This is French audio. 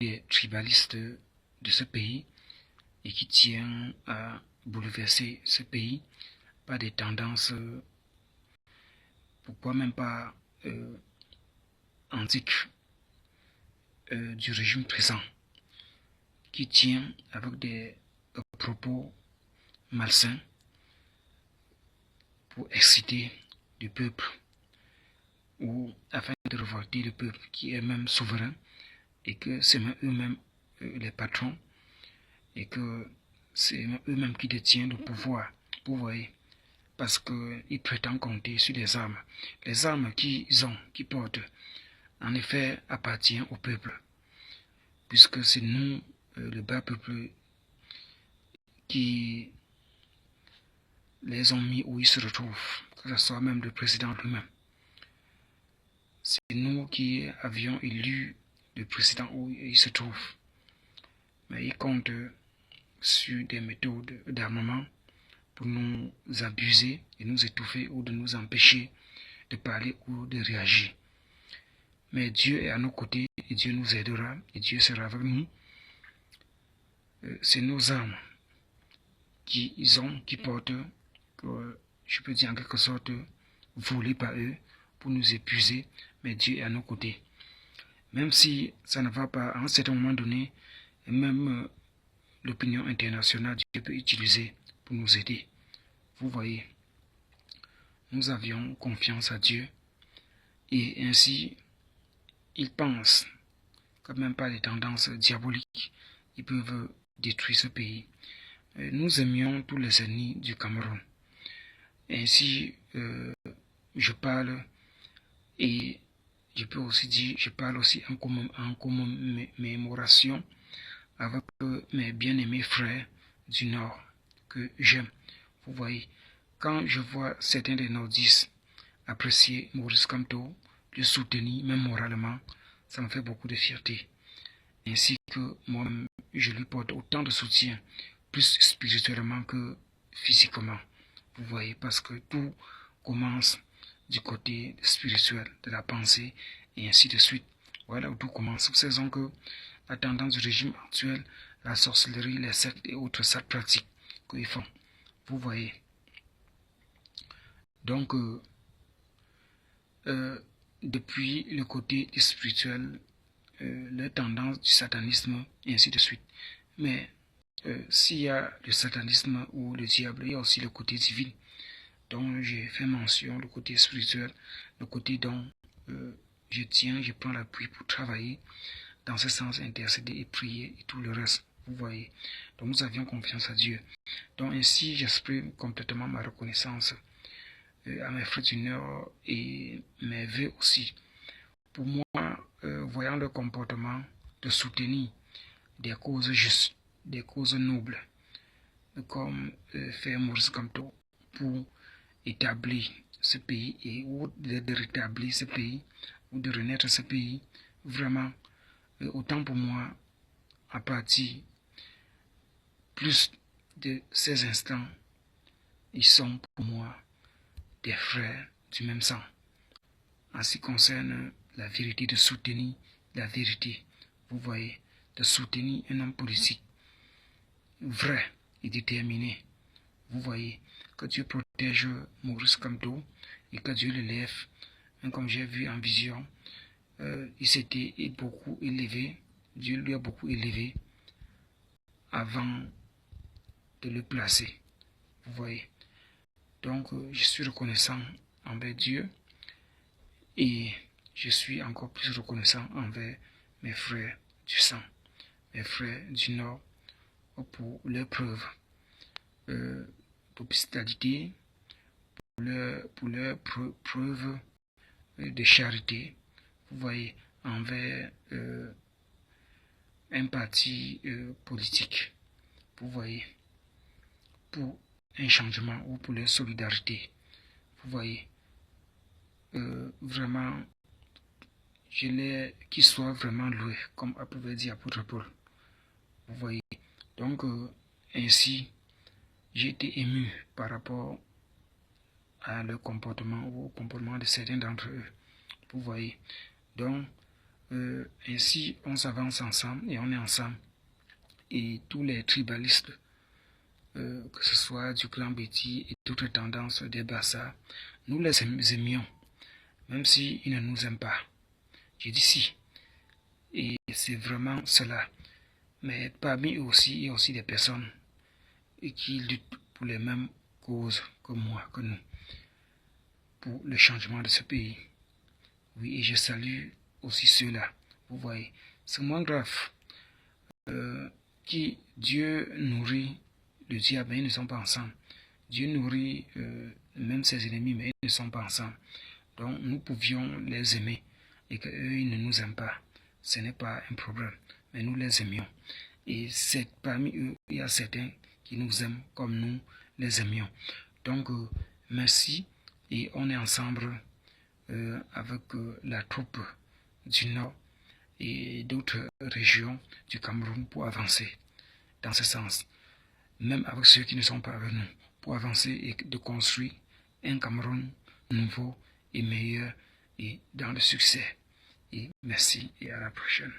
des tribalistes de ce pays et qui tient à bouleverser ce pays par des tendances, pourquoi même pas antiques du régime présent, qui tient avec des propos malsains pour exciter le peuple ou afin de révolter le peuple qui est même souverain et que c'est même eux-mêmes les patrons et que c'est eux-mêmes qui détiennent le pouvoir. Vous voyez, parce qu'ils prétendent compter sur les armes. Les armes qu'ils ont, qu'ils portent, en effet, appartiennent au peuple, puisque c'est nous, le bas peuple, qui les ont mis où ils se retrouvent, que ce soit même le président lui-même. C'est nous qui avions élu le président où il se trouve. Mais il compte sur des méthodes d'armement pour nous abuser et nous étouffer ou de nous empêcher de parler ou de réagir. Mais Dieu est à nos côtés et Dieu nous aidera et Dieu sera avec nous. C'est nos armes qui portent, que je peux dire en quelque sorte, volées par eux pour nous épuiser, mais Dieu est à nos côtés. Même si ça ne va pas à un certain moment donné, et même l'opinion internationale, Dieu peut utiliser pour nous aider. Vous voyez, nous avions confiance à Dieu et ainsi, ils pensent que même pas les tendances diaboliques, ils peuvent détruire ce pays. Nous aimions tous les ennemis du Cameroun. Ainsi, je parle et je peux aussi dire, je parle aussi en commémoration avec mes bien-aimés frères du Nord que j'aime. Vous voyez, quand je vois certains des nordistes apprécier Maurice Kamto, le soutenir même moralement, ça me fait beaucoup de fierté. Ainsi que moi, je lui porte autant de soutien, plus spirituellement que physiquement. Vous voyez, parce que tout commence du côté spirituel, de la pensée, et ainsi de suite. Voilà où tout commence. Nous savons que la tendance du régime actuel, la sorcellerie, les sectes et autres sales pratiques qu'ils font. Vous voyez. Donc, depuis le côté spirituel, la tendance du satanisme, et ainsi de suite. Mais s'il y a le satanisme ou le diable, il y a aussi le côté divin, dont j'ai fait mention, le côté spirituel, le côté dont je prends l'appui pour travailler, dans ce sens, intercéder et prier et tout le reste. Vous voyez. Donc nous avions confiance à Dieu. Donc ainsi, j'exprime complètement ma reconnaissance à mes frères du Nord et mes vœux aussi. Pour moi, voyant leur comportement de soutenir des causes justes, des causes nobles, comme faire Maurice Kamto pour établir ce pays et ou de rétablir ce pays ou de renaître ce pays, vraiment, autant pour moi, à partir plus de ces instants, ils sont pour moi des frères du même sang. En ce qui concerne la vérité, de soutenir la vérité, vous voyez, de soutenir un homme politique vrai et déterminé. Vous voyez, que Dieu protège Maurice Kamto et que Dieu le lève. Comme j'ai vu en vision, il s'était beaucoup élevé, Dieu lui a beaucoup élevé avant de le placer. Vous voyez. Donc, je suis reconnaissant envers Dieu et je suis encore plus reconnaissant envers mes frères du sang, mes frères du Nord, pour leurs preuves d'hospitalité, pour leurs preuves de charité, vous voyez, envers un parti politique, vous voyez, pour un changement ou pour leur solidarité, vous voyez, vraiment, qu'ils soient vraiment loués, comme pouvait dire apôtre Paul, vous voyez, donc ainsi, j'ai été ému par rapport à leur comportement ou au comportement de certains d'entre eux, vous voyez, donc Ainsi, on s'avance ensemble et on est ensemble. Et tous les tribalistes, que ce soit du clan Betty et d'autres tendances des Bassa, nous les aimions, même s'ils ne nous aiment pas. J'ai dit si. Et c'est vraiment cela. Mais parmi eux aussi, il y a aussi des personnes qui luttent pour les mêmes causes que moi, que nous, pour le changement de ce pays. Oui, et je salue aussi ceux-là. Vous voyez, c'est moins grave. Qui Dieu nourrit le diable, mais ils ne sont pas ensemble. Dieu nourrit même ses ennemis, mais ils ne sont pas ensemble. Donc nous pouvions les aimer et qu'eux, ils ne nous aiment pas. Ce n'est pas un problème, mais nous les aimions. Et c'est parmi eux, il y a certains qui nous aiment comme nous les aimions. Donc merci, et on est ensemble avec la troupe du Nord et d'autres régions du Cameroun pour avancer dans ce sens, même avec ceux qui ne sont pas avec nous, pour avancer et de construire un Cameroun nouveau et meilleur et dans le succès. Et merci et à la prochaine.